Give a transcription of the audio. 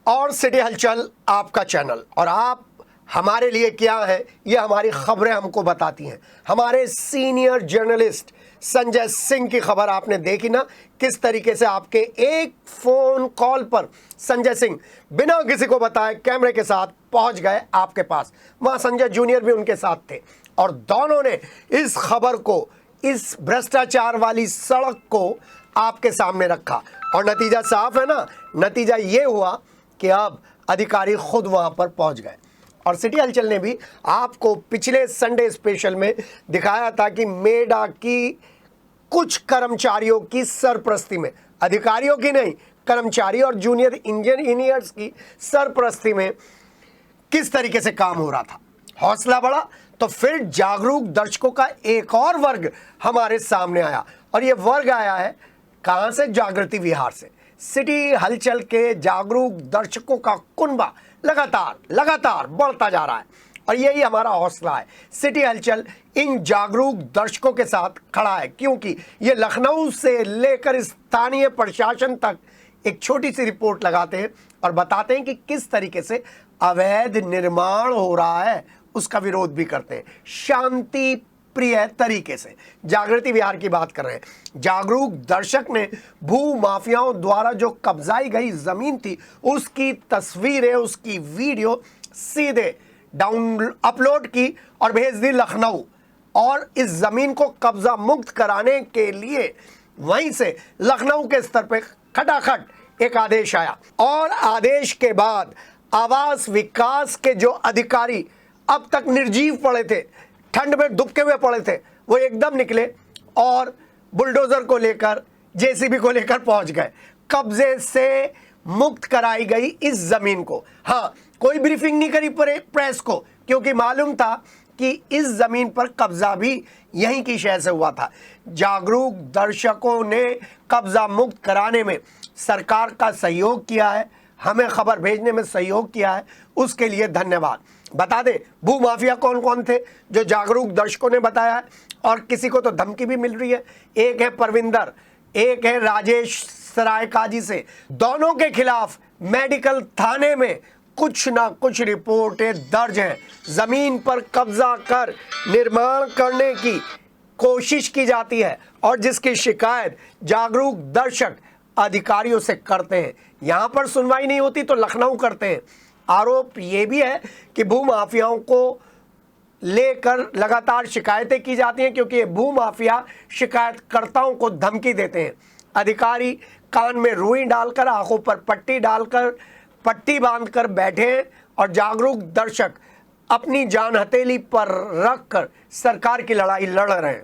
और सिटी हलचल आपका चैनल, और आप हमारे लिए क्या है ये हमारी खबरें हमको बताती हैं। हमारे सीनियर जर्नलिस्ट संजय सिंह की खबर आपने देखी ना, किस तरीके से आपके एक फ़ोन कॉल पर संजय सिंह बिना किसी को बताए कैमरे के साथ पहुंच गए आपके पास। वहाँ संजय जूनियर भी उनके साथ थे और दोनों ने इस खबर को, इस भ्रष्टाचार वाली सड़क को आपके सामने रखा और नतीजा साफ है ना। नतीजा ये हुआ कि अब अधिकारी खुद वहाँ पर पहुँच गए। और सिटी हलचल ने भी आपको पिछले संडे स्पेशल में दिखाया था कि मेडा की कुछ कर्मचारियों की सरपरस्ती में, अधिकारियों की नहीं, कर्मचारी और जूनियर इंजीनियर्स की सरपरस्ती में किस तरीके से काम हो रहा था। हौसला बढ़ा तो फिर जागरूक दर्शकों का एक और वर्ग हमारे सामने आया, और ये वर्ग आया है कहां से? जागृति विहार से। सिटी हलचल के जागरूक दर्शकों का कुनबा लगातार बढ़ता जा रहा है और यही हमारा हौसला है। सिटी हलचल इन जागरूक दर्शकों के साथ खड़ा है क्योंकि ये लखनऊ से लेकर स्थानीय प्रशासन तक एक छोटी सी रिपोर्ट लगाते हैं और बताते हैं कि किस तरीके से अवैध निर्माण हो रहा है, उसका विरोध भी करते हैं शांति प्रिय तरीके से। जागृति विहार की बात कर रहे हैं। जागरूक दर्शक ने भू माफियाओं द्वारा जो कब्जाई गई जमीन थी उसकी तस्वीरें, उसकी वीडियो सीधे अपलोड की और भेज दी लखनऊ, और इस जमीन को कब्जा मुक्त कराने के लिए वहीं से लखनऊ के स्तर पर खटाखट एक आदेश आया। और आदेश के बाद आवास विकास के जो अधिकारी अब तक निर्जीव पड़े थे, ठंड में दुबके हुए पड़े थे, वो एकदम निकले और बुलडोजर को लेकर, जेसीबी को लेकर पहुंच गए। कब्जे से मुक्त कराई गई इस जमीन को। हाँ, कोई ब्रीफिंग नहीं करी प्रेस को क्योंकि मालूम था कि इस जमीन पर कब्जा भी यहीं की शय से हुआ था। जागरूक दर्शकों ने कब्जा मुक्त कराने में सरकार का सहयोग किया है, हमें खबर भेजने में सहयोग किया है, उसके लिए धन्यवाद। बता दें भू माफिया कौन कौन थे जो जागरूक दर्शकों ने बताया है, और किसी को तो धमकी भी मिल रही है। एक है परविंदर, एक है राजेश सरायकाजी से। दोनों के खिलाफ मेडिकल थाने में कुछ ना कुछ रिपोर्टें दर्ज हैं। जमीन पर कब्जा कर निर्माण करने की कोशिश की जाती है और जिसकी शिकायत जागरूक दर्शक अधिकारियों से करते हैं। यहाँ पर सुनवाई नहीं होती तो लखनऊ करते हैं। आरोप ये भी है कि भू माफियाओं को लेकर लगातार शिकायतें की जाती हैं क्योंकि ये भू माफिया शिकायतकर्ताओं को धमकी देते हैं। अधिकारी कान में रुई डालकर, आंखों पर पट्टी डालकर, पट्टी बांधकर बैठे हैं और जागरूक दर्शक अपनी जान हथेली पर रखकर सरकार की लड़ाई लड़ रहे हैं।